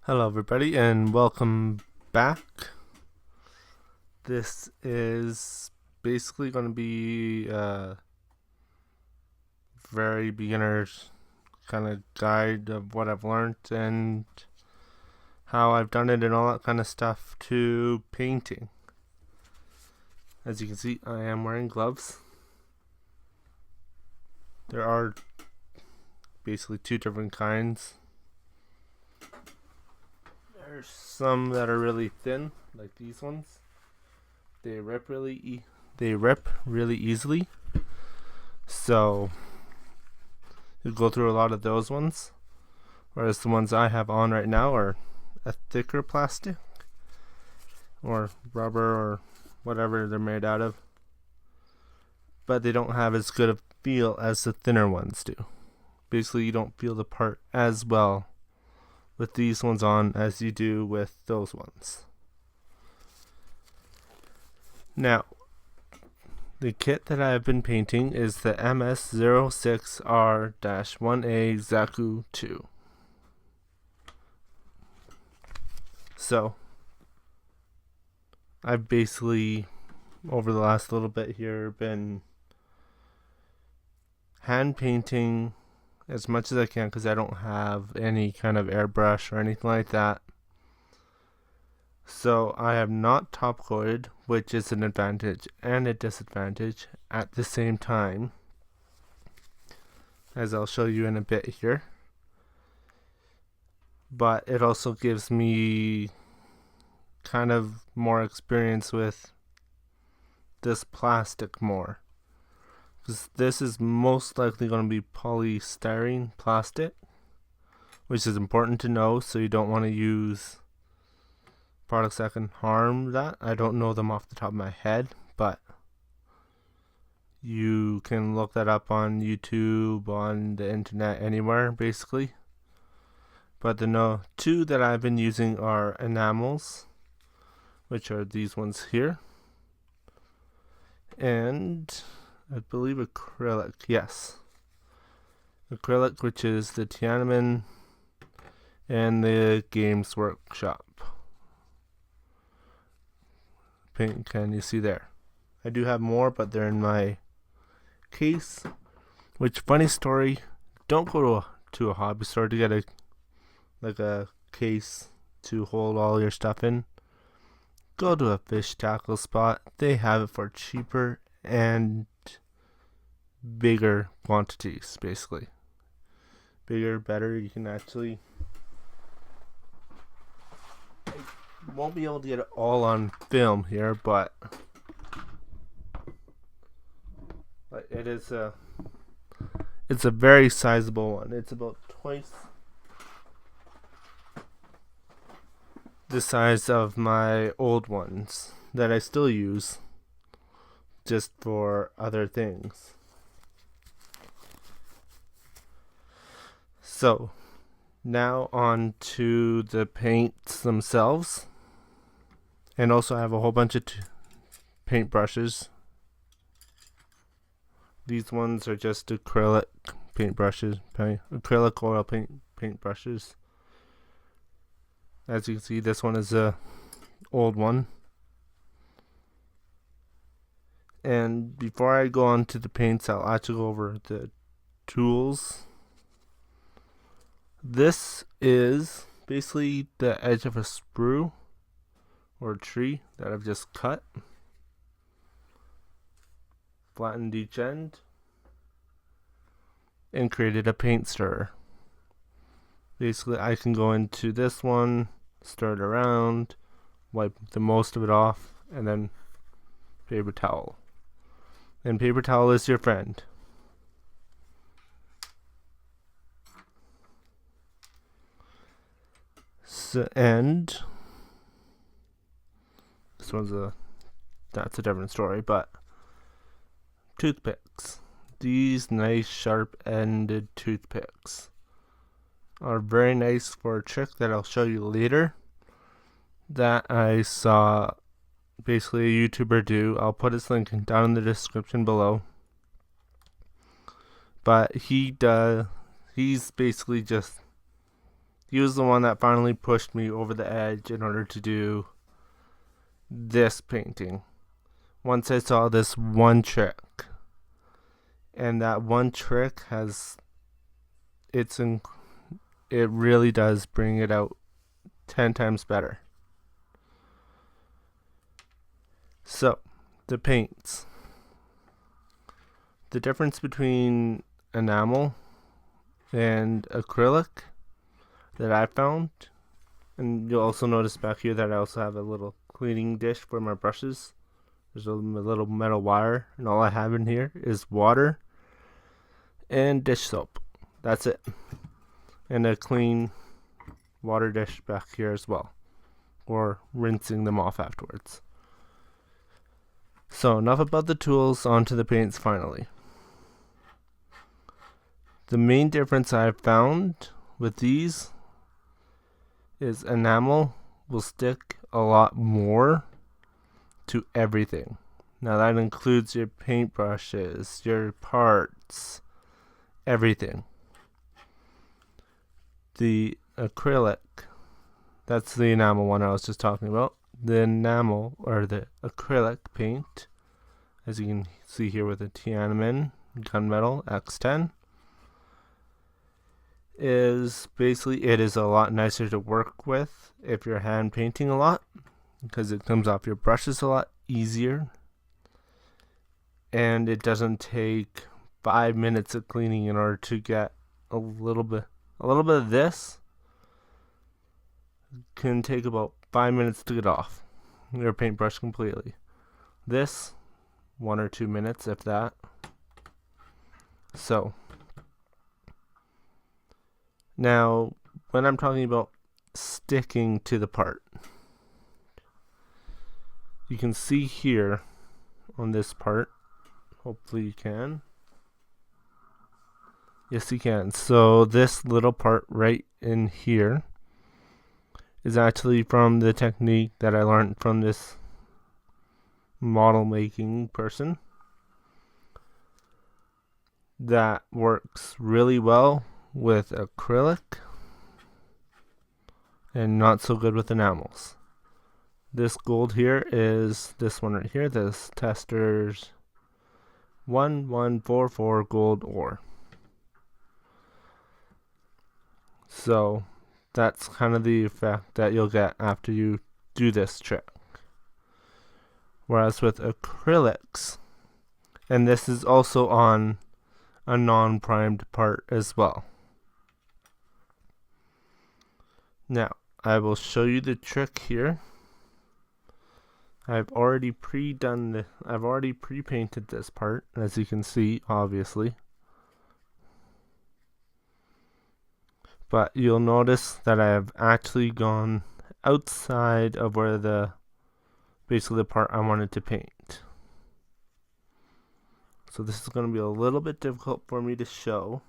Hello, everybody, and welcome back. This is basically going to be a very beginner's kind of guide of what I've learned and how I've done it and all that kind of stuff to painting. As you can see, I am wearing gloves. There are basically two different kinds. There's some that are really thin, like these ones. They rip really easily. So you go through a lot of those ones. Whereas the ones I have on right now are a thicker plastic or rubber or whatever they're made out of. But they don't have as good a feel as the thinner ones do. Basically, you don't feel the part as well with these ones on as you do with those ones. Now, the kit that I have been painting is the MS06R-1A Zaku 2. So, I've basically, over the last little bit here, been hand painting as much as I can because I don't have any kind of airbrush or anything like that. So I have not top coated, which is an advantage and a disadvantage at the same time, as I'll show you in a bit here. But it also gives me kind of more experience with this plastic more. Because this is most likely going to be polystyrene plastic, which is important to know, so you don't want to use products that can harm that. I don't know them off the top of my head, but you can look that up on YouTube, on the internet, anywhere basically. But the two that I've been using are enamels, which are these ones here, and I believe acrylic, yes. Acrylic, which is the Tiananmen and the Games Workshop. Paint, can you see there? I do have more, but they're in my case. Which, funny story, don't go to a hobby store to get a case to hold all your stuff in. Go to a fish tackle spot. They have it for cheaper and bigger quantities, basically. Bigger, better. You can actually won't be able to get it all on film here, but it's a very sizable one. It's about twice the size of my old ones that I still use just for other things. So, now on to the paints themselves. And also I have a whole bunch of paint brushes. These ones are just acrylic paint brushes, acrylic oil paint brushes. As you can see, this one is a old one. And before I go on to the paints, I'll actually go over the tools. This is basically the edge of a sprue or a tree that I've just cut, flattened each end, and created a paint stirrer. Basically, I can go into this one, stir it around, wipe the most of it off, and then paper towel. And paper towel is your friend. So, and this that's a different story, but toothpicks. These nice sharp-ended toothpicks are very nice for a trick that I'll show you later that I saw basically a YouTuber do. I'll put his link down in the description below. But he's basically just he was the one that finally pushed me over the edge in order to do this painting. Once I saw this one trick, and that one trick it really does bring it out 10 times better. So, the paints. The difference between enamel and acrylic that I found, and you'll also notice back here that I also have a little cleaning dish for my brushes. There's a little metal wire, and all I have in here is water and dish soap. That's it. And a clean water dish back here as well, or rinsing them off afterwards. So enough about the tools, onto the paints finally. The main difference I've found with these is enamel will stick a lot more to everything. Now that includes your paintbrushes, your parts, everything. The acrylic, that's the enamel one I was just talking about. The enamel, or the acrylic paint, as you can see here with the Tiananmen Gunmetal X10, is basically, it is a lot nicer to work with if you're hand painting a lot, because it comes off your brushes a lot easier, and it doesn't take 5 minutes of cleaning in order to get a little bit of this. Can take about 5 minutes to get off your paintbrush completely. This, 1 or 2 minutes, if that. So now, when I'm talking about sticking to the part, you can see here on this part, hopefully you can. Yes, you can. So this little part right in here is actually from the technique that I learned from this model making person that works really well with acrylic and not so good with enamels. This gold here is this one right here, this Testors 1144 gold ore. So that's kind of the effect that you'll get after you do this trick. Whereas with acrylics, and this is also on a non-primed part as well. Now, I will show you the trick here. I've already pre-painted this part, as you can see, obviously. But you'll notice that I have actually gone outside of where basically the part I wanted to paint. So this is going to be a little bit difficult for me to show.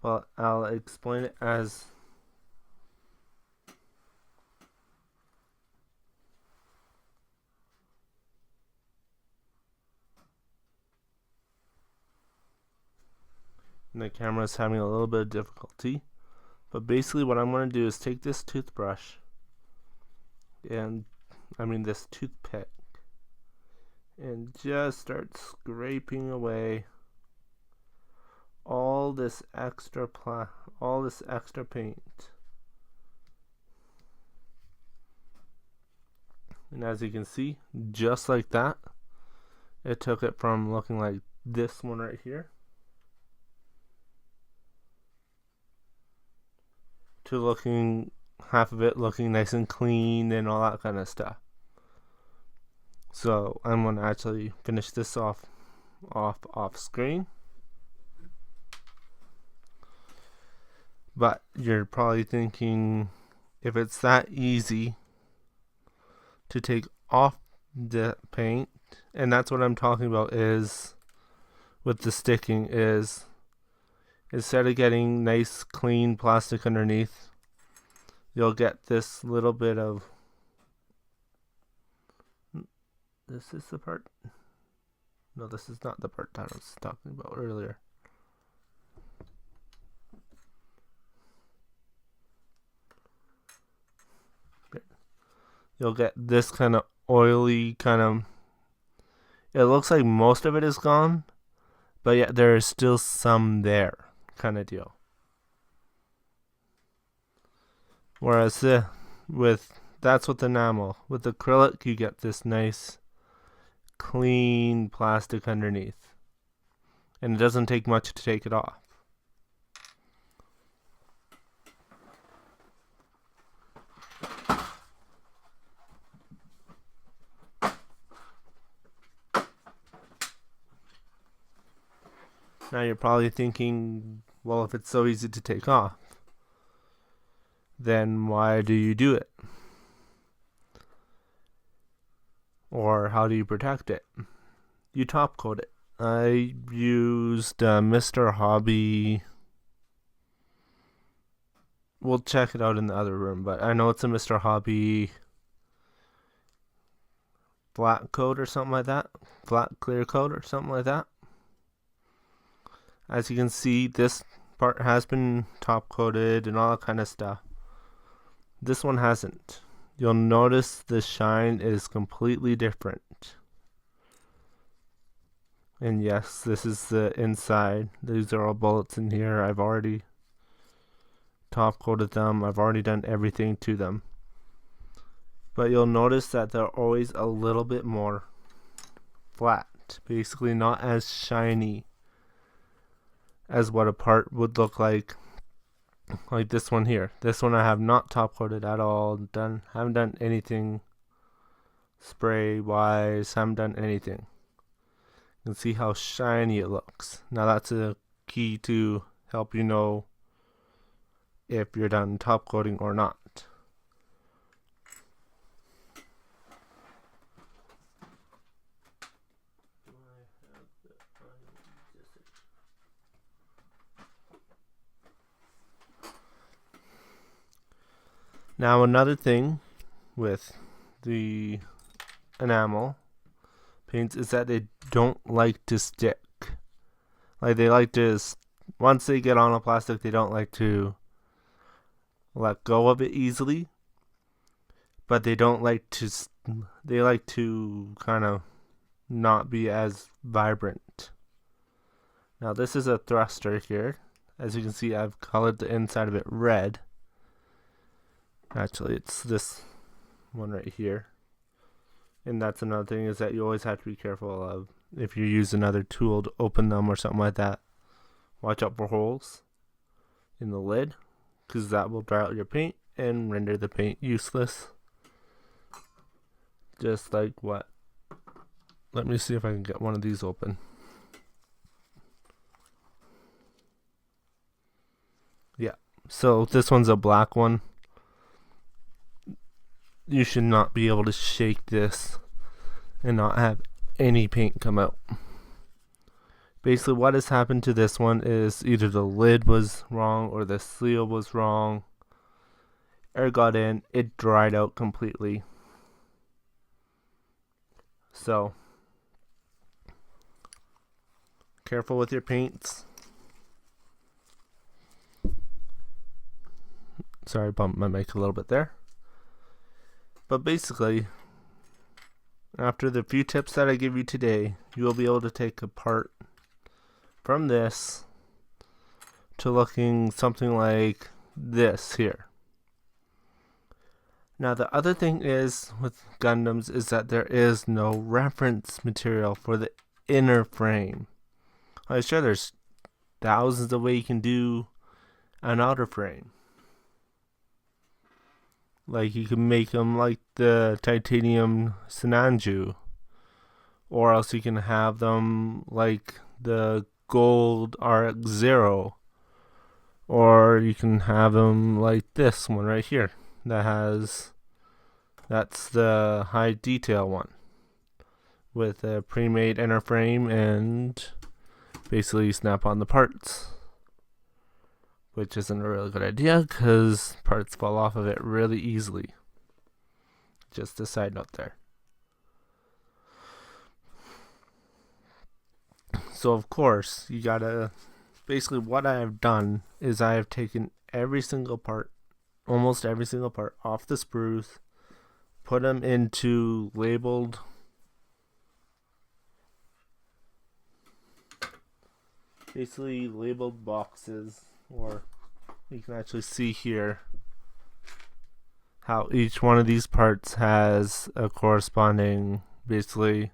Well, I'll explain it as and the camera is having a little bit of difficulty. But basically what I'm going to do is take this toothbrush, and this toothpick, and just start scraping away all this extra paint. And as you can see, just like that, it took it from looking like this one right here to looking, half of it looking nice and clean and all that kind of stuff. So I'm going to actually finish this off screen. But you're probably thinking, if it's that easy to take off the paint, and that's what I'm talking about is with the sticking, is instead of getting nice clean plastic underneath, you'll get this little bit of, this is the part, no, this is not the part that I was talking about earlier. you'll get this kind of oily kind of, it looks like most of it is gone, but yet there is still some there kind of deal. Whereas that's with enamel. With acrylic, you get this nice, clean plastic underneath. And it doesn't take much to take it off. Now you're probably thinking, well, if it's so easy to take off, then why do you do it? Or how do you protect it? You top coat it. I used Mr. Hobby. We'll check it out in the other room, but I know it's a Mr. Hobby flat coat or something like that. Flat clear coat or something like that. As you can see, this part has been top coated and all that kind of stuff. This one hasn't. You'll notice the shine is completely different. And yes, this is the inside. These are all bullets in here. I've already top coated them. I've already done everything to them. But you'll notice that they're always a little bit more flat. Basically not as shiny as what a part would look like this one here. This one I have not top coated at all. Haven't done anything spray wise. Haven't done anything. You can see how shiny it looks. Now that's a key to help you know if you're done top coating or not. Now another thing with the enamel paints is that they don't like to stick. Like they like to, once they get on a plastic, they don't like to let go of it easily. But they don't like to, they like to kind of not be as vibrant. Now this is a thruster here. As you can see, I've colored the inside of it red. Actually, it's this one right here. And that's another thing, is that you always have to be careful of, if you use another tool to open them or something like that, watch out for holes in the lid, because that will dry out your paint and render the paint useless. Just like what? Let me see if I can get one of these open. Yeah, so this one's a black one. You should not be able to shake this and not have any paint come out. Basically what has happened to this one is either the lid was wrong or the seal was wrong. Air got in, it dried out completely. So careful with your paints. Sorry, I bumped my mic a little bit there. But basically, after the few tips that I give you today, you will be able to take a part from this to looking something like this here. Now the other thing is with Gundams is that there is no reference material for the inner frame. I'm sure there's thousands of ways you can do an outer frame. Like you can make them like the titanium Sinanju, or else you can have them like the gold RX-0, or you can have them like this one right here that's the high detail one with a pre-made inner frame, and basically snap on the parts, which isn't a really good idea because parts fall off of it really easily. Just a side note there. So of course you gotta, basically what I have done is I have taken every single part, almost every single part off the sprues, put them into basically labeled boxes, or you can actually see here how each one of these parts has a corresponding, basically,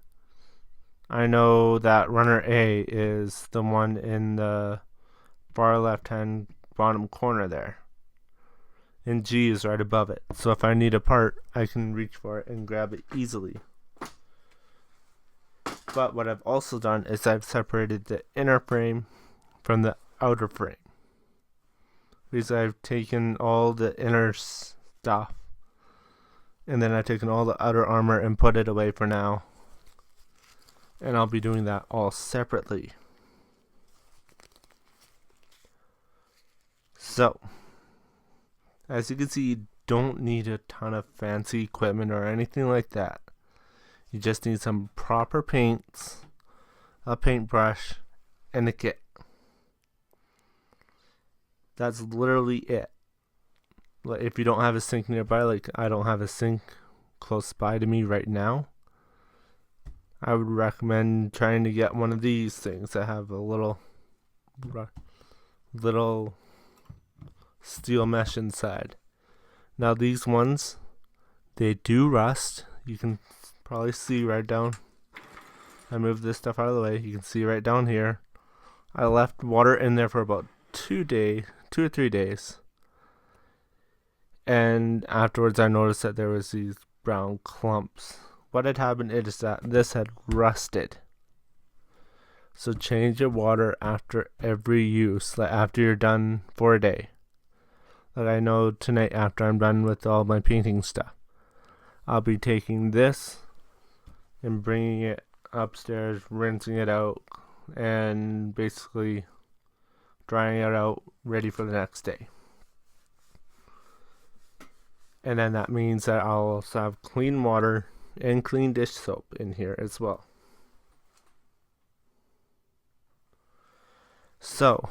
I know that runner A is the one in the far left hand bottom corner there, and G is right above it. So if I need a part, I can reach for it and grab it easily. But what I've also done is I've separated the inner frame from the outer frame, because I've taken all the inner stuff and then I've taken all the outer armor and put it away for now, and I'll be doing that all separately. So as you can see, you don't need a ton of fancy equipment or anything like that. You just need some proper paints, a paintbrush, and a kit. That's literally it. If you don't have a sink nearby, like I don't have a sink close by to me right now, I would recommend trying to get one of these things that have a little steel mesh inside. Now these ones, they do rust. You can probably see right down. I moved this stuff out of the way. You can see right down here. I left water in there for about 2 or 3 days. And afterwards I noticed that there was these brown clumps. What had happened is that this had rusted. So change your water after every use, like after you're done for a day. Like I know tonight, after I'm done with all my painting stuff, I'll be taking this and bringing it upstairs, rinsing it out, and basically drying it out, ready for the next day. And then that means that I'll also have clean water and clean dish soap in here as well. So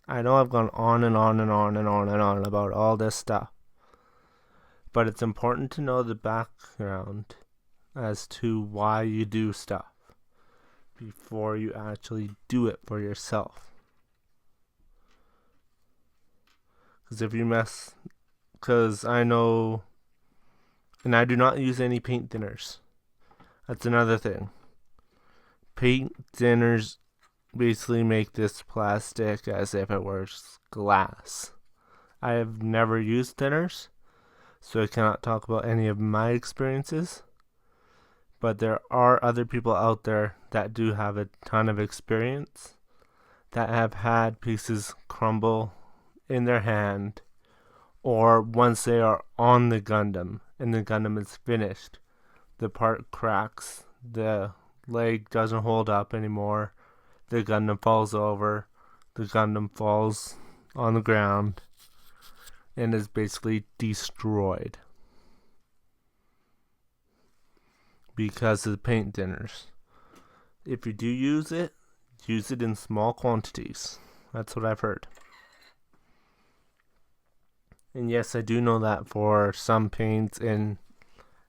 I know I've gone on and on and on and on and on about all this stuff, but it's important to know the background as to why you do stuff before you actually do it for yourself. Because I know, and I do not use any paint thinners. That's another thing. Paint thinners basically make this plastic as if it were glass. I have never used thinners, so I cannot talk about any of my experiences. But there are other people out there that do have a ton of experience, that have had pieces crumble in their hand, or once they are on the Gundam and the Gundam is finished, the part cracks, the leg doesn't hold up anymore, the Gundam falls over, the Gundam falls on the ground, and is basically destroyed because of the paint thinners. If you do use it in small quantities. That's what I've heard. And yes, I do know that for some paints, and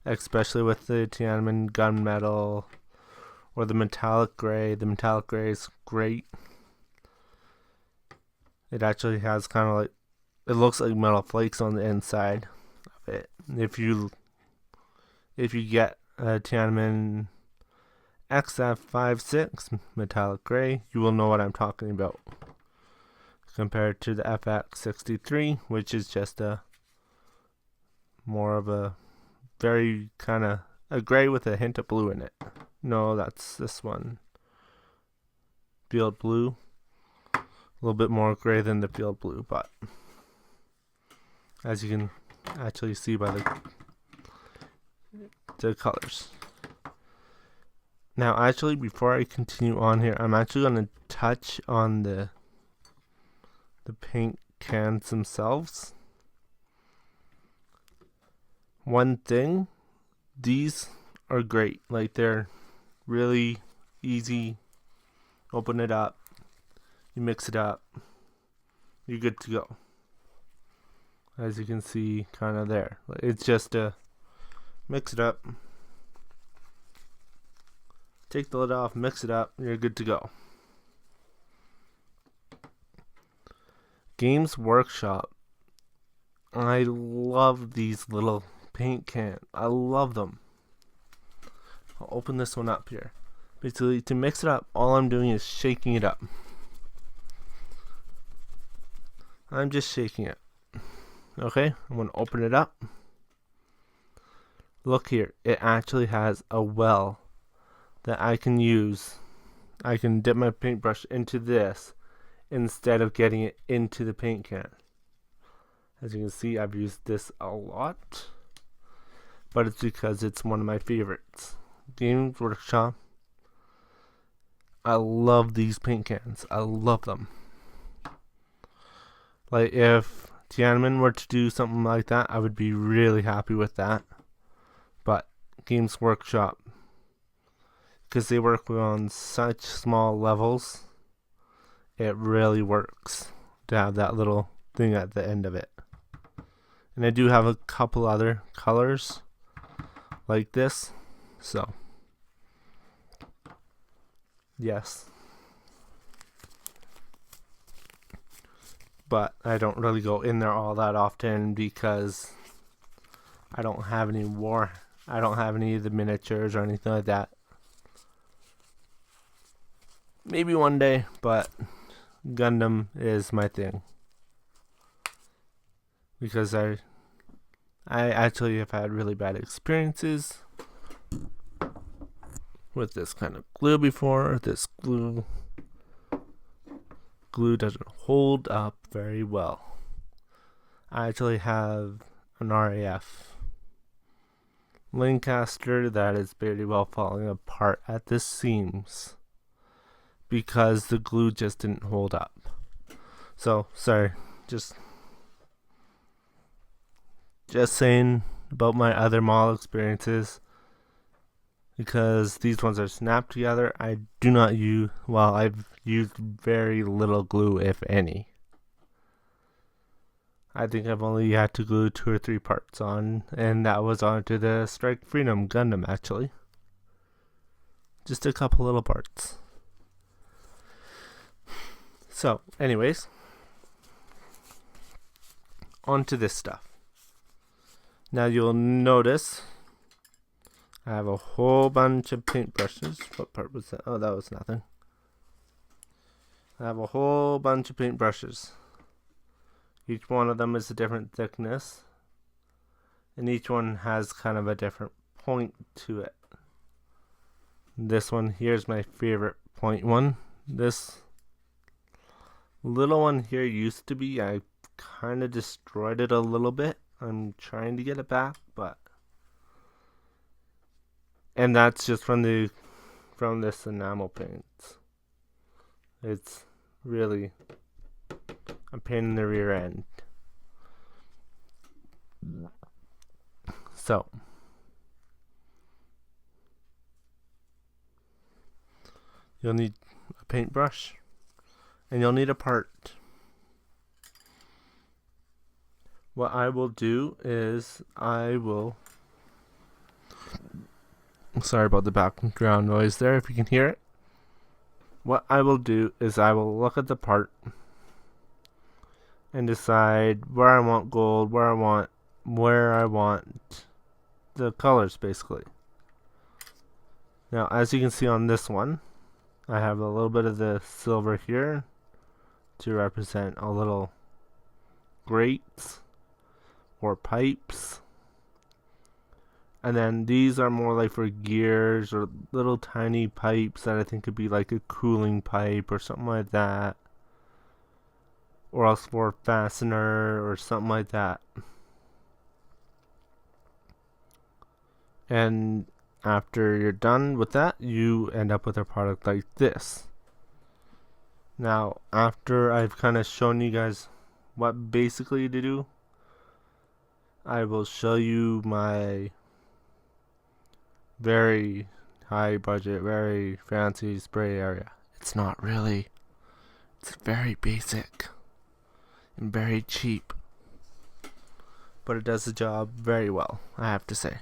especially with the Tiananmen gunmetal or the metallic gray is great. It actually has kind of like, it looks like metal flakes on the inside of it. If you get a Tiananmen XF56 metallic gray, you will know what I'm talking about, compared to the FX63, which is just a more of a very kind of a gray with a hint of blue in it. No, that's this one, field blue, a little bit more gray than the field blue, but as you can actually see by the colors. Now actually, before I continue on here, I'm actually going to touch on the paint cans themselves. One thing, these are great. Like, they're really easy. Open it up, you mix it up, you're good to go. As you can see kind of there, it's just a mix it up. Take the lid off, mix it up, and you're good to go. Games Workshop. I love these little paint cans. I love them. I'll open this one up here. Basically, to mix it up, all I'm doing is shaking it up. I'm just shaking it. Okay, I'm going to open it up. Look here, it actually has a well that I can use. I can dip my paintbrush into this instead of getting it into the paint can. As you can see, I've used this a lot, but it's because it's one of my favorites. Games Workshop. I love these paint cans. I love them. Like, if Tiananmen were to do something like that, I would be really happy with that. But Games Workshop, because they work on such small levels, it really works to have that little thing at the end of it. And I do have a couple other colors like this, so yes. But I don't really go in there all that often because I don't have any more. I don't have any of the miniatures or anything like that. Maybe one day, but Gundam is my thing. Because I actually have had really bad experiences with this kind of glue before. This glue doesn't hold up very well. I actually have an RAF Lancaster that is very well falling apart at the seams because the glue just didn't hold up. So, sorry, just saying about my other mall experiences, because these ones are snapped together. I do not use, well, I've used very little glue, if any. I think I've only had to glue 2 or 3 parts on, and that was onto the Strike Freedom Gundam, actually. Just a couple little parts. So, anyways, onto this stuff. Now you'll notice I have a whole bunch of paintbrushes. What part was that? Oh, that was nothing. I have a whole bunch of paintbrushes. Each one of them is a different thickness, and each one has kind of a different point to it. This one here's my favorite point one. This little one here used to be, I kind of destroyed it a little bit. I'm trying to get it back, but, and that's just from this enamel paint. It's really a pain in the rear end. So, you'll need a paintbrush, and you'll need a part. What I will do is sorry about the background noise there, if you can hear it. What I will do is I will look at the part and decide where I want gold, where I want the colors, basically. Now, as you can see on this one, I have a little bit of the silver here to represent a little grates or pipes. And then these are more like for gears or little tiny pipes that I think could be like a cooling pipe or something like that. Or else for a fastener or something like that. And after you're done with that, you end up with a product like this. Now, after I've kind of shown you guys what basically to do, I will show you my very high budget, very fancy spray area. It's not really. It's very basic and very cheap, but it does the job very well, I have to say.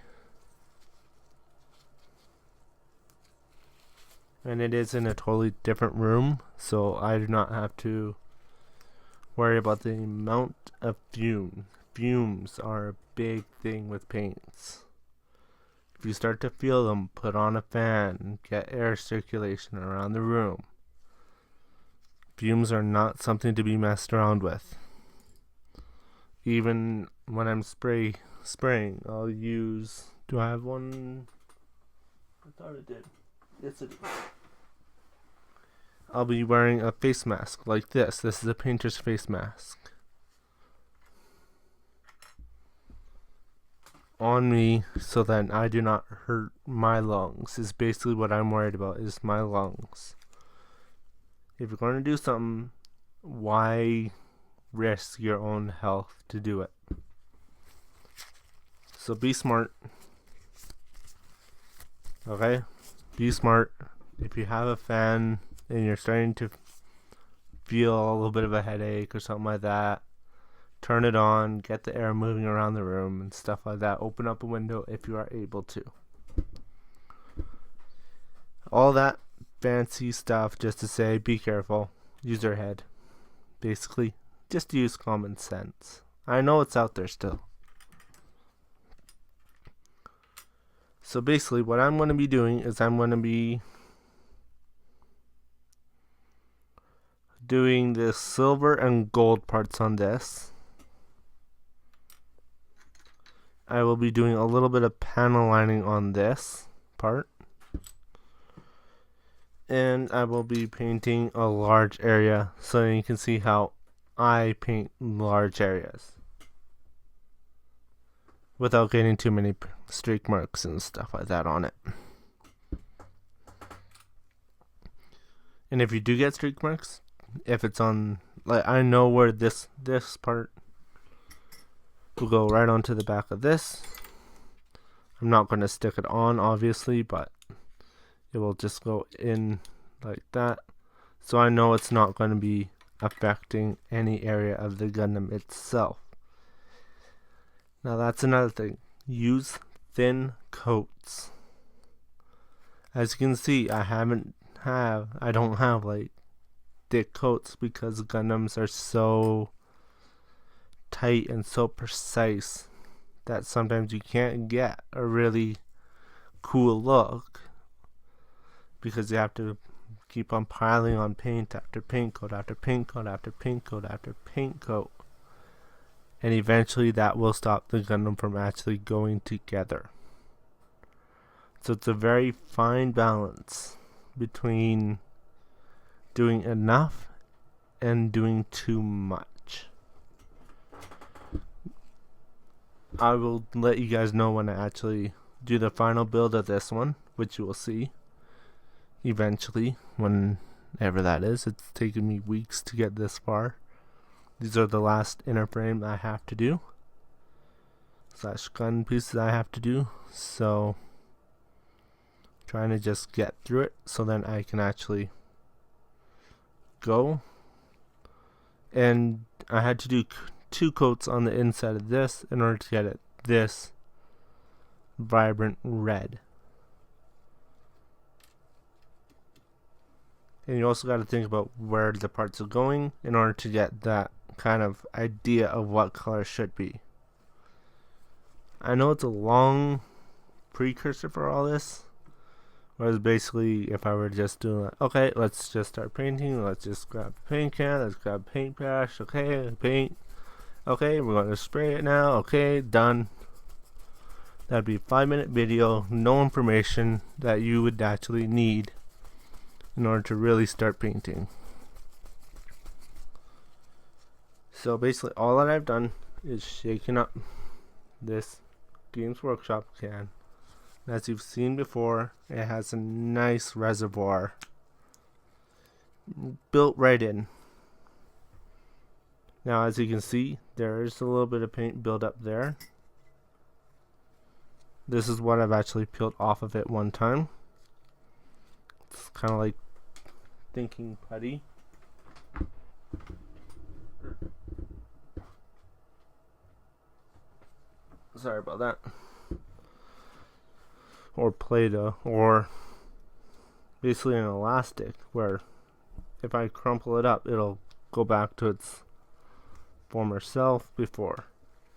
and it is in a totally different room, so I do not have to worry about the amount of fumes. Fumes are a big thing with paints. If you start to feel them, put on a fan, get air circulation around the room. Fumes are not something to be messed around with. Even when I'm spraying, I'll use... Do I have one? I thought it did. Yes, it is. I'll be wearing a face mask like this. This is a painter's face mask. On me so that I do not hurt my lungs is basically what I'm worried about, is my lungs. If you're going to do something, why risk your own health to do it? So be smart. Okay? Be smart. If you have a fan and you're starting to feel a little bit of a headache or something like that, turn it on, get the air moving around the room and stuff like that. Open up a window if you are able to. All that fancy stuff just to say be careful. Use your head. Basically, just use common sense. I know it's out there still. So basically what I'm going to be doing is I'm going to be doing the silver and gold parts on this. I will be doing a little bit of panel lining on this part. And I will be painting a large area so you can see how I paint large areas without getting too many streak marks and stuff like that on it. And if you do get streak marks, if it's on, like, I know where this part will go right onto the back of this. I'm not going to stick it on, obviously, but it will just go in like that. So I know it's not going to be affecting any area of the Gundam itself. Now that's another thing. Use thin coats. As you can see, I don't have like thick coats because Gundams are so tight and so precise that sometimes you can't get a really cool look because you have to keep on piling on paint after paint coat after paint coat after paint coat after paint coat, and eventually that will stop the Gundam from actually going together. So it's a very fine balance between doing enough and doing too much. I will let you guys know when I actually do the final build of this one, which you will see eventually, whenever that is. It's taken me weeks to get this far. These are the last inner frame I have to do, / gun pieces I have to do, so trying to just get through it so then I can actually go. And I had to do 2 coats on the inside of this in order to get it this vibrant red. And you also got to think about where the parts are going in order to get that kind of idea of what color should be. I know it's a long precursor for all this, whereas basically if I were just doing like, okay, let's just start painting, let's just grab a paint can, let's grab a paintbrush, okay, paint, okay, we're going to spray it now, okay, done. That'd be a 5-minute video, no information that you would actually need in order to really start painting. So basically all that I've done is shaken up this Games Workshop can. As you've seen before, it has a nice reservoir built right in. Now as you can see, there is a little bit of paint build up there. This is what I've actually peeled off of it one time. It's kind of like thinking putty. Sorry about that. Or Play-Doh, or basically an elastic where if I crumple it up, it'll go back to its former self before.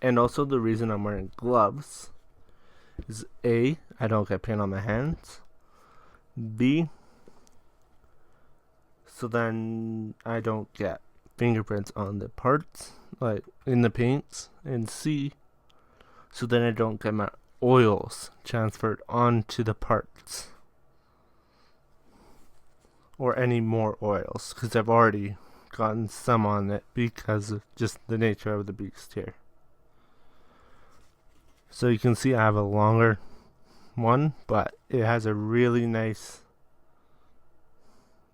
And also the reason I'm wearing gloves is A, I don't get paint on my hands. B, so then I don't get fingerprints on the parts, like in the paints. And C, so then I don't get my oils transferred onto the parts. Or any more oils, because I've already gotten some on it because of just the nature of the beast here. So you can see I have a longer one, but it has a really nice,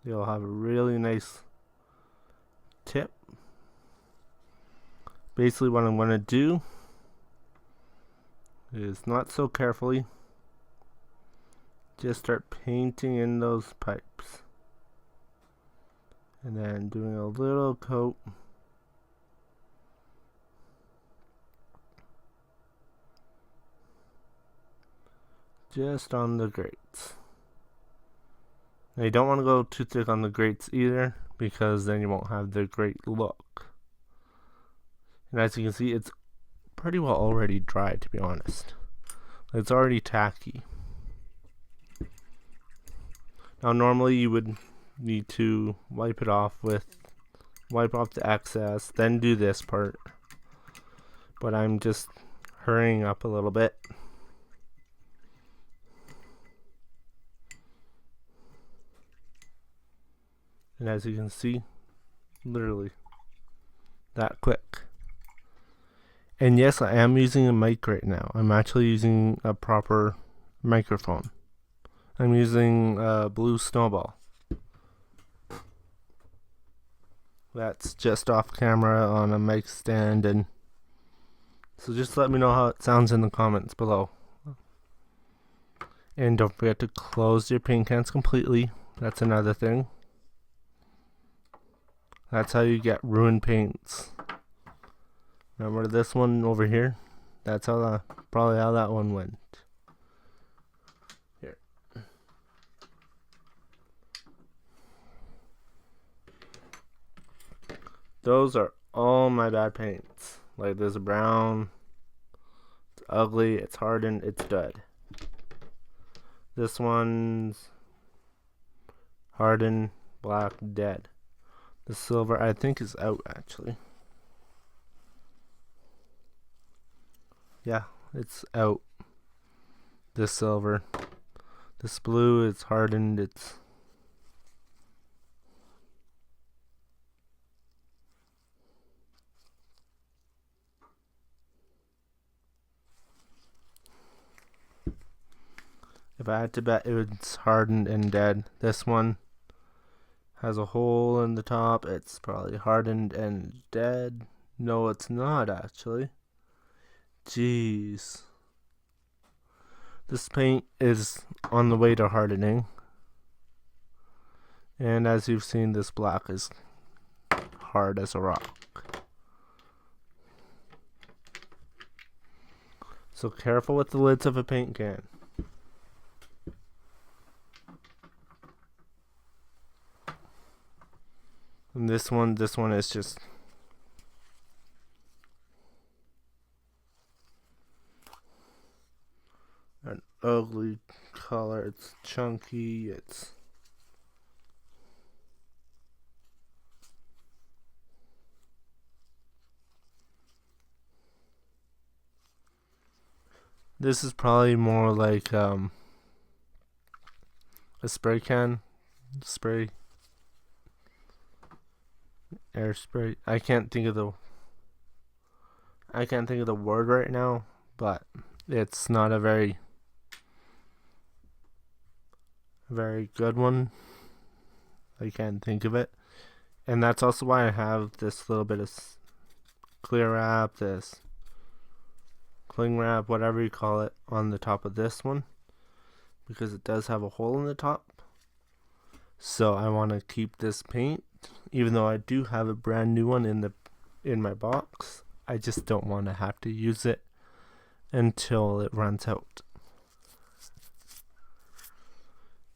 you'll have a really nice tip. Basically what I'm going to do is not so carefully just start painting in those pipes. And then doing a little coat. Just on the grates. Now you don't want to go too thick on the grates either, because then you won't have the great look. And as you can see, it's pretty well already dry, to be honest. It's already tacky. Now normally you would need to wipe off the excess, then do this part. But I'm just hurrying up a little bit. And as you can see, literally that quick. And yes, I am using a mic right now. I'm actually using a proper microphone. I'm using a Blue Snowball. That's just off camera on a mic stand, and so just let me know how it sounds in the comments below. And don't forget to close your paint cans completely. That's another thing. That's how you get ruined paints. Remember this one over here? That's how probably how that one went. Here. Those are all my bad paints. Like there's a brown, it's ugly, it's hardened, it's dead. This one's hardened, black, dead. The silver I think is out actually. Yeah, it's out. This silver. This blue is hardened, it's if I had to bet, it's hardened and dead. This one has a hole in the top. It's probably hardened and dead. No, it's not actually. Jeez. This paint is on the way to hardening. And as you've seen, this black is hard as a rock. So careful with the lids of a paint can. And this one is just an ugly color. It's chunky, this is probably more like a spray can, air spray. I can't think of the word right now, but it's not a very good one. I can't think of it. And that's also why I have this little bit of clear wrap, this cling wrap, whatever you call it, on the top of this one, because it does have a hole in the top. So I want to keep this paint, even though I do have a brand new one in my box. I just don't want to have to use it until it runs out.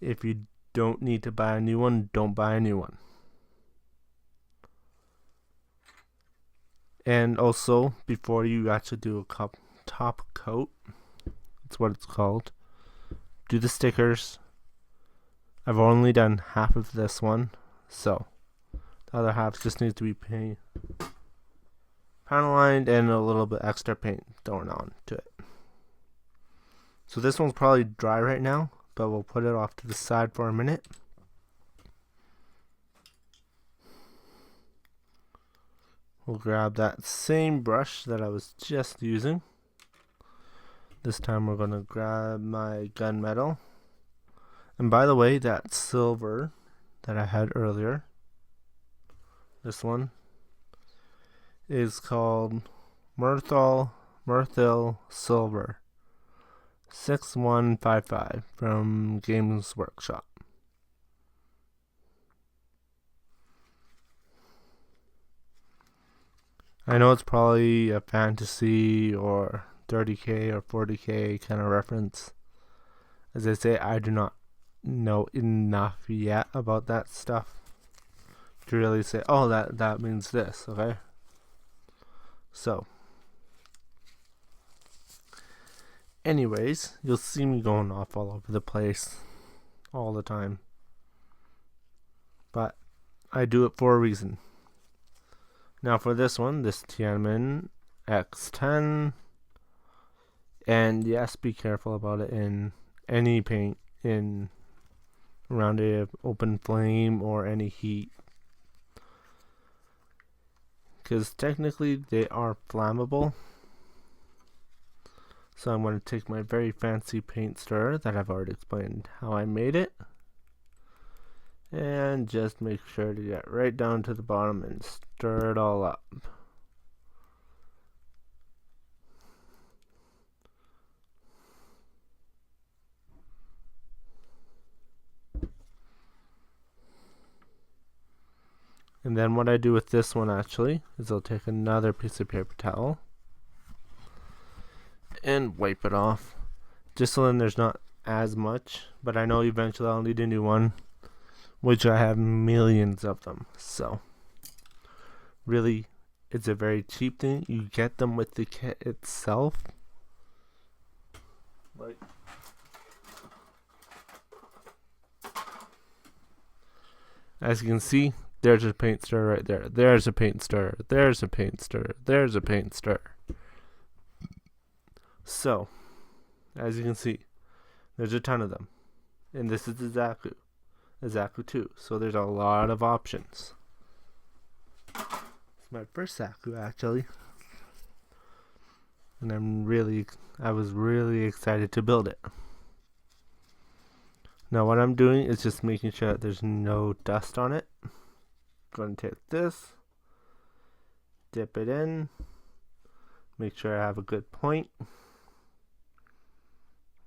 If you don't need to buy a new one, don't buy a new one. And also, before you actually do a top coat, that's what it's called, do the stickers. I've only done half of this one, so the other half just needs to be panel lined and a little bit extra paint thrown on to it. So this one's probably dry right now, but we'll put it off to the side for a minute. We'll grab that same brush that I was just using. This time we're going to grab my gunmetal. And by the way, that silver that I had earlier, this one, is called Mirthil Silver 6155 from Games Workshop. I know it's probably a fantasy or 30k or 40k kind of reference. As I say, I do not know enough yet about that stuff to really say, oh, that means this, okay? So, anyways, you'll see me going off all over the place all the time. But I do it for a reason. Now for this one, this Tiananmen X10, and yes, be careful about it in any paint in around a open flame or any heat, because technically they are flammable. So I'm going to take my very fancy paint stirrer that I've already explained how I made it, and just make sure to get right down to the bottom and stir it all up. And then what I do with this one actually is I'll take another piece of paper towel and wipe it off, just so then there's not as much, but I know eventually I'll need a new one, which I have millions of them. So really, it's a very cheap thing. You get them with the kit itself. Like, as you can see, there's a paint stirrer right there. There's a paint stirrer. There's a paint stirrer. There's a paint stirrer. So, as you can see, there's a ton of them. And this is the Zaku 2. So there's a lot of options. It's my first Zaku actually. And I was really excited to build it. Now what I'm doing is just making sure that there's no dust on it. I'm going to take this, dip it in, make sure I have a good point,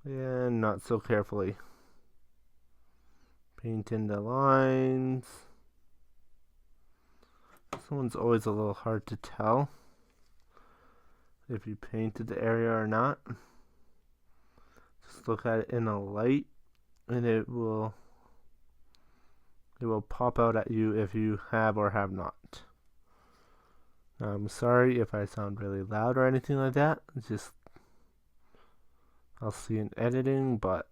and not so carefully paint in the lines. This one's always a little hard to tell if you painted the area or not. Just look at it in a light and it will pop out at you if you have or have not. Now, I'm sorry if I sound really loud or anything like that. It's just I'll see in editing, but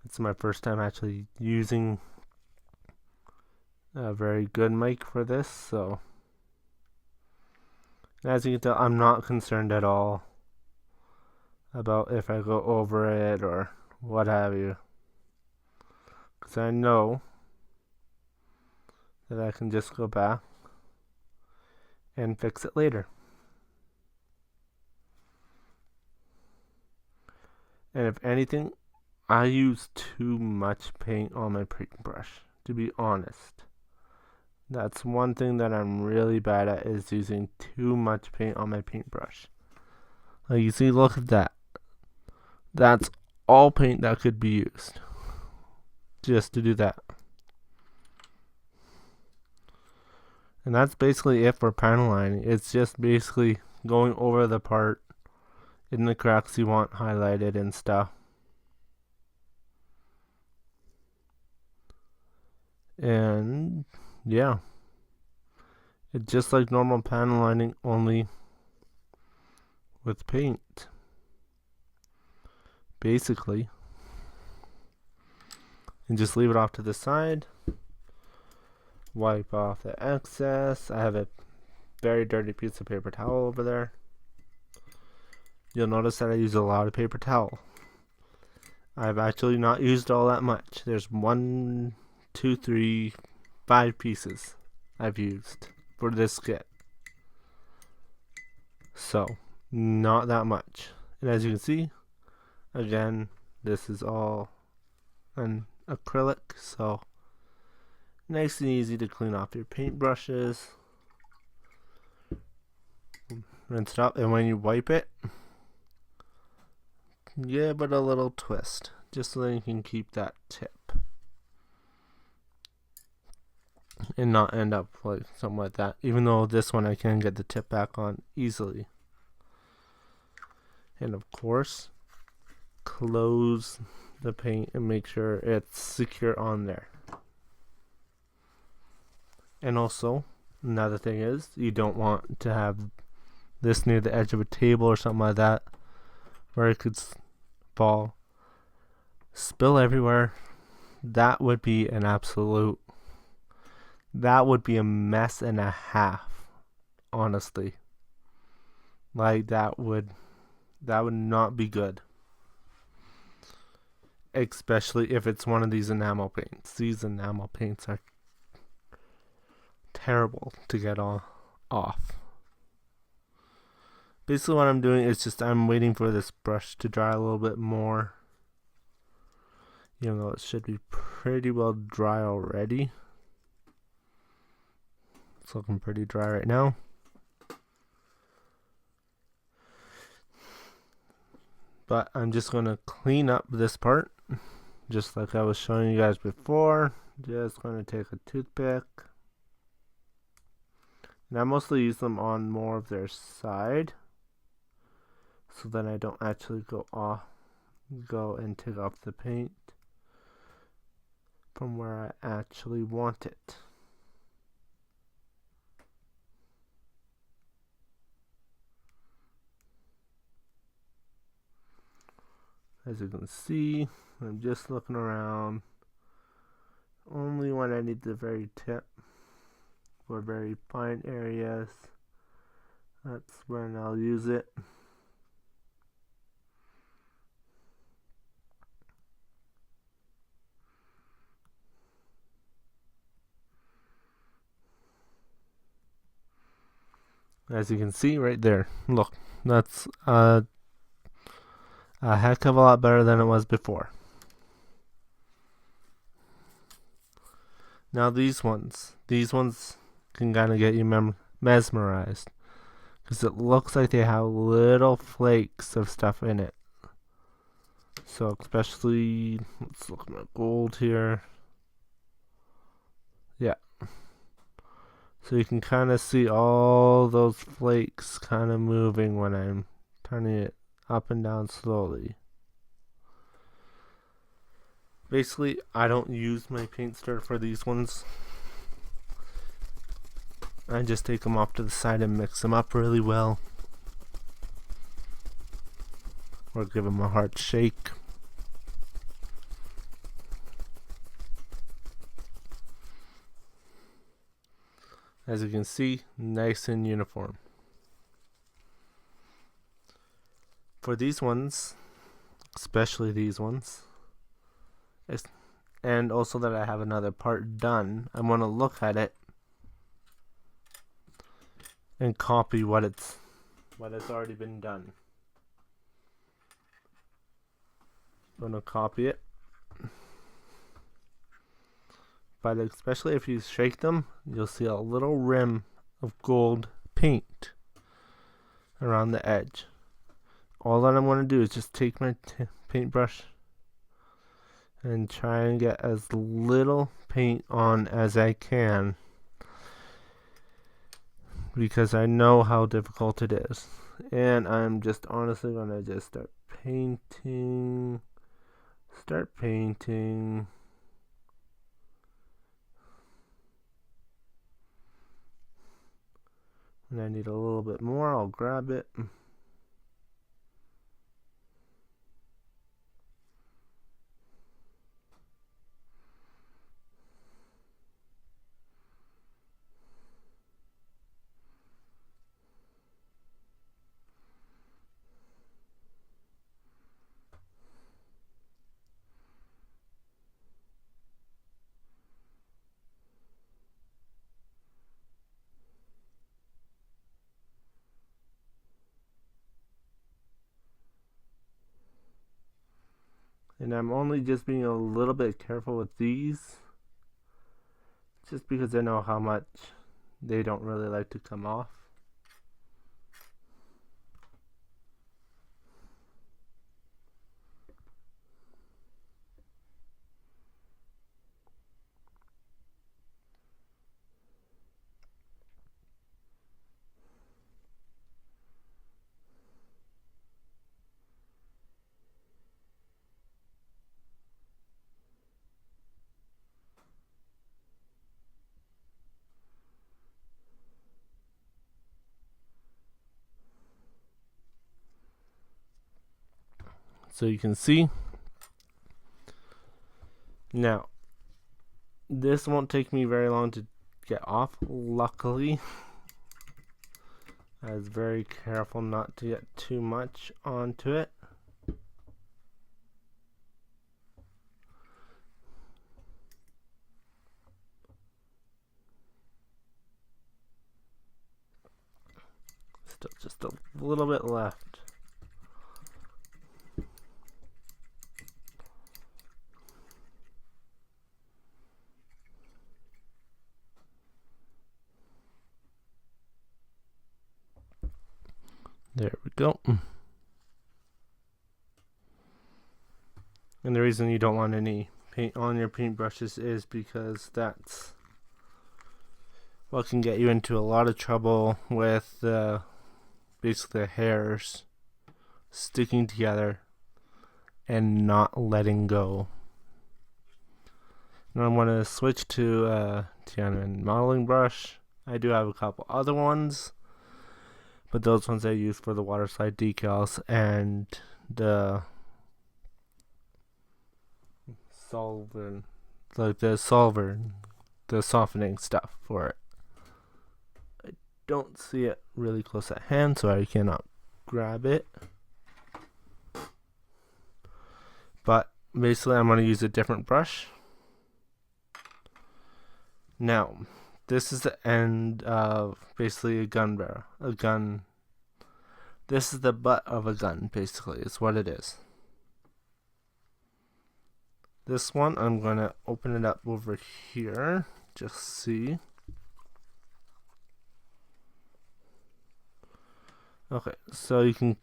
it's my first time actually using a very good mic for this, so as you can tell, I'm not concerned at all about if I go over it or what have you, because I know that I can just go back and fix it later. And if anything, I use too much paint on my paintbrush, to be honest. That's one thing that I'm really bad at, is using too much paint on my paintbrush. Like you see, look at that. That's all paint that could be used just to do that. And that's basically it for panel lining. It's just basically going over the part in the cracks you want highlighted and stuff. And yeah, it's just like normal panel lining, only with paint, basically. And just leave it off to the side. Wipe off the excess. I have a very dirty piece of paper towel over there. You'll notice that I use a lot of paper towel. I've actually not used all that much. There's 1, 2, 3, 5 pieces I've used for this kit. So, not that much. And as you can see, again, this is all an acrylic, so nice and easy to clean off your paintbrushes. Rinse it up, and when you wipe it, give it a little twist, just so that you can keep that tip and not end up like something like that. Even though this one I can get the tip back on easily. And of course, close the paint and make sure it's secure on there. And also, another thing is, you don't want to have this near the edge of a table or something like that, where it could fall, spill everywhere. That would be an absolute, that would be a mess and a half, honestly. Like, that would not be good. Especially if it's one of these enamel paints. These enamel paints are terrible to get off. Basically what I'm doing is just I'm waiting for this brush to dry a little bit more. Even though it should be pretty well dry already. It's looking pretty dry right now. But I'm just going to clean up this part, just like I was showing you guys before. Just going to take a toothpick. And I mostly use them on more of their side, so then I don't actually go and take off the paint from where I actually want it. As you can see, I'm just looking around. Only when I need the very tip for very fine areas, that's when I'll use it. As you can see right there, look, that's a heck of a lot better than it was before. Now these ones can kind of get you mesmerized, because it looks like they have little flakes of stuff in it. So especially, let's look at my gold here. Yeah. So you can kind of see all those flakes kind of moving when I'm turning it up and down slowly. Basically, I don't use my paint stir for these ones. I just take them off to the side and mix them up really well. Or give them a hard shake. As you can see, nice and uniform. For these ones, especially these ones, and also that I have another part done, I want to look at it and copy what has already been done. I'm going to copy it. But especially if you shake them, you'll see a little rim of gold paint around the edge. All that I'm going to do is just take my paintbrush and try and get as little paint on as I can, because I know how difficult it is. And I'm just honestly gonna just start painting. When I need a little bit more, I'll grab it. And I'm only just being a little bit careful with these, just because I know how much they don't really like to come off. So you can see. Now, this won't take me very long to get off, luckily. I was very careful not to get too much onto it. Still just a little bit left. There we go. And the reason you don't want any paint on your paintbrushes is because that's what can get you into a lot of trouble with basically the hairs sticking together and not letting go. Now I'm going to switch to Tiananmen modeling brush. I do have a couple other ones, but those ones I use for the water slide decals and the solvent, like the softening stuff for it. I don't see it really close at hand, so I cannot grab it. But basically I'm going to use a different brush. Now, this is the end of basically a gun barrel. This is the butt of a gun, basically, is what it is. This one, I'm going to open it up over here. Just see. Okay, so you can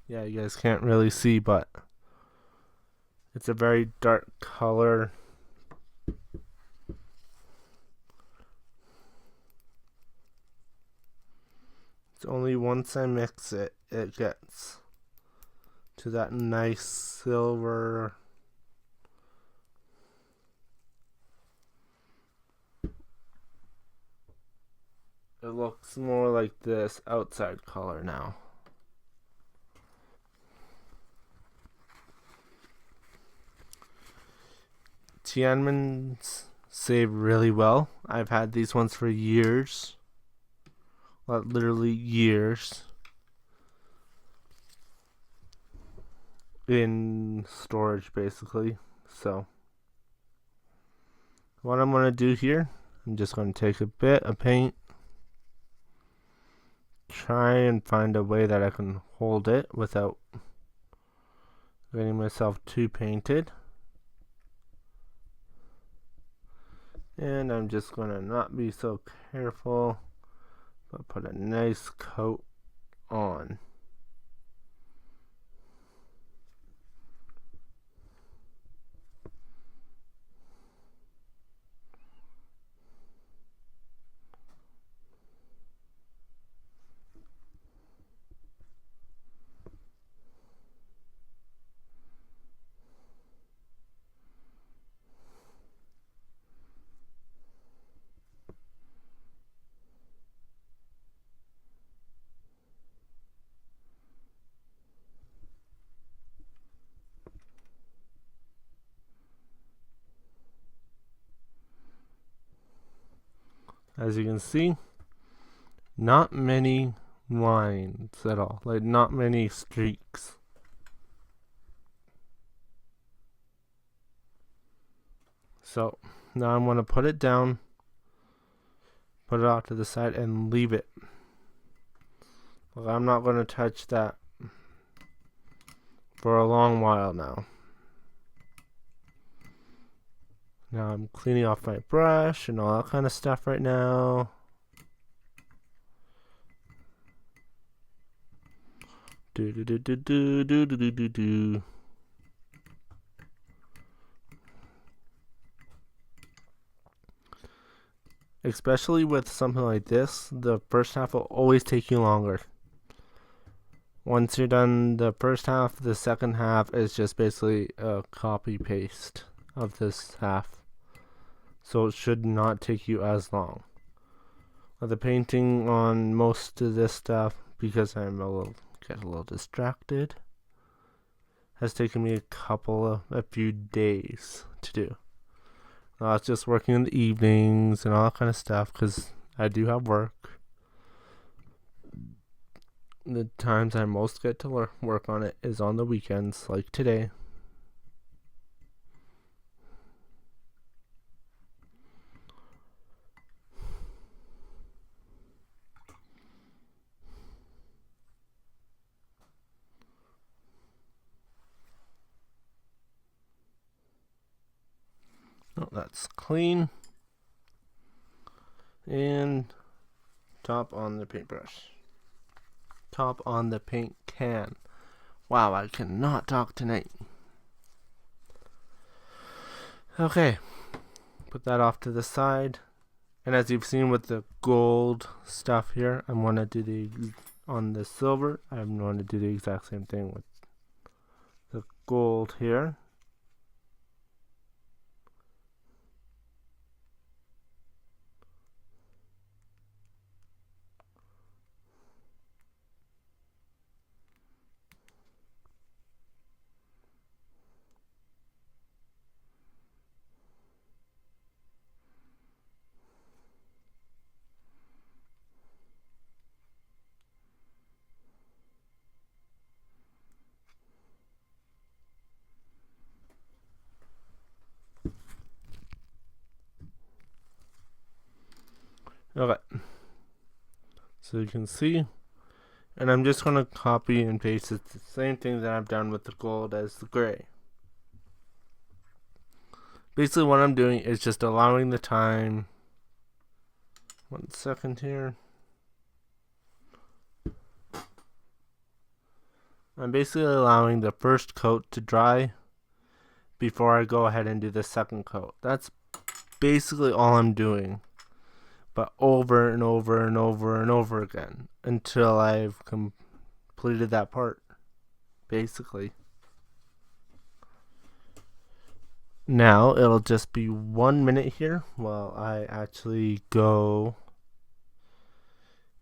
yeah, you guys can't really see, but it's a very dark color. It's only once I mix it, it gets to that nice silver. It looks more like this outside color now. Tiananmen's save really well. I've had these ones for years. Well, literally years. In storage, basically. So, what I'm going to do here, I'm just going to take a bit of paint. Try and find a way that I can hold it without getting myself too painted. And I'm just going to not be so careful, but put a nice coat on. as you can see, not many lines at all, like not many streaks. So now I'm going to put it down, put it off to the side, and leave it. Well, I'm not going to touch that for a long while now. Now I'm cleaning off my brush and all that kind of stuff right now. Do do do do do do do do do. Especially with something like this, the first half will always take you longer. Once you're done the first half, the second half is just basically a copy paste of this half. So it should not take you as long. The painting on most of this stuff, because I'm get a little distracted, has taken me a few days to do. I was just working in the evenings and all that kind of stuff because I do have work. The times I most get to work on it is on the weekends, like today. Oh, that's clean. And top on the paintbrush. Top on the paint can. Wow, I cannot talk tonight. Okay, put that off to the side. And as you've seen with the gold stuff here, I'm going to do on the silver, I'm going to do the exact same thing with the gold here. Okay, so you can see, and I'm just going to copy and paste it, the same thing that I've done with the gold as the gray. Basically what I'm doing is just allowing the time, 1 second here. I'm basically allowing the first coat to dry before I go ahead and do the second coat. That's basically all I'm doing. But over and over and over and over again until I've completed that part, basically. Now it'll just be 1 minute here while I actually go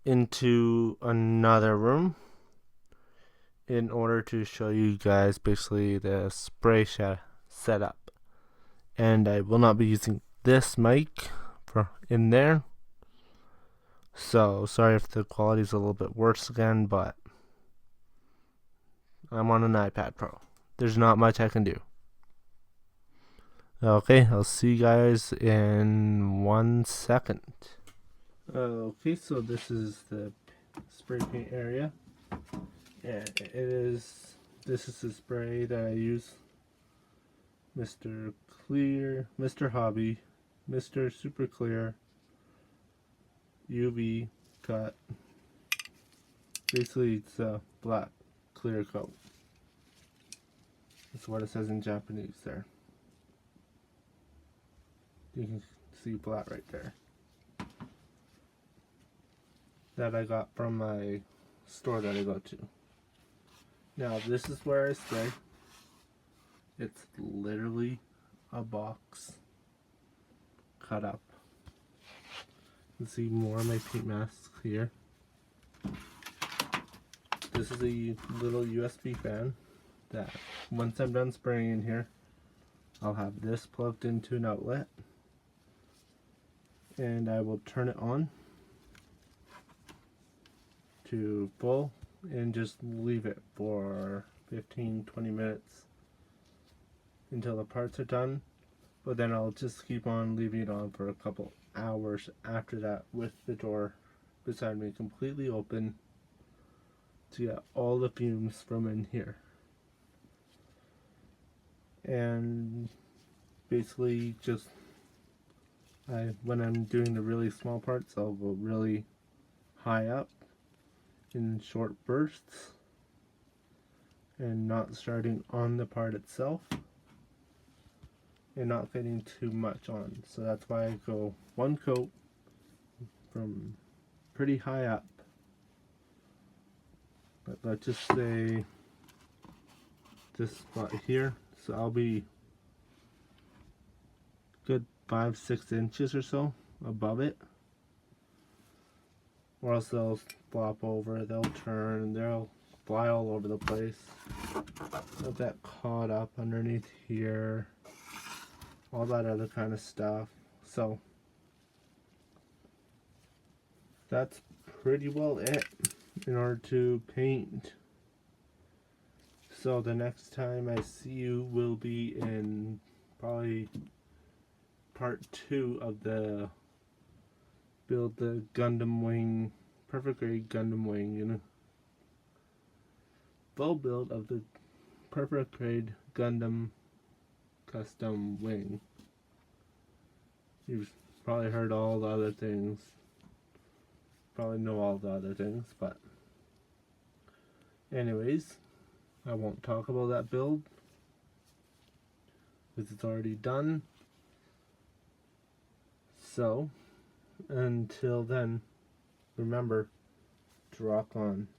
into another room in order to show you guys basically the spray setup. And I will not be using this mic in there. So, sorry if the quality is a little bit worse again, but I'm on an iPad Pro. There's not much I can do. Okay, I'll see you guys in 1 second. Okay, so this is the spray paint area. And this is the spray that I use. Mr. Clear, Mr. Hobby, Mr. Super Clear, UV cut. Basically, it's a black clear coat. That's what it says in Japanese there. You can see black right there. That I got from my store that I go to. Now, this is where I spray. It's literally a box cut up. You can see more of my paint masks here. This is a little USB fan that once I'm done spraying in here, I'll have this plugged into an outlet. and I will turn it on to full and just leave it for 15-20 minutes until the parts are done. But then I'll just keep on leaving it on for a couple hours after that with the door beside me completely open to get all the fumes from in here. And basically just when I'm doing the really small parts, I'll go really high up in short bursts and not starting on the part itself and not getting too much on. So that's why I go one coat from pretty high up. But let's just say this spot here. So I'll be good 5-6 inches or so above it. Or else they'll flop over, they'll turn, they'll fly all over the place. They'll get caught up underneath here. All that other kind of stuff. So that's pretty well it in order to paint. So the next time I see you will be in probably part 2 of the build the Gundam Wing, perfect grade Gundam Wing, you know, full build of the perfect grade Gundam custom wing. You've probably heard all the other things, probably know all the other things, but anyways, I won't talk about that build because it's already done. So until then, remember to rock on.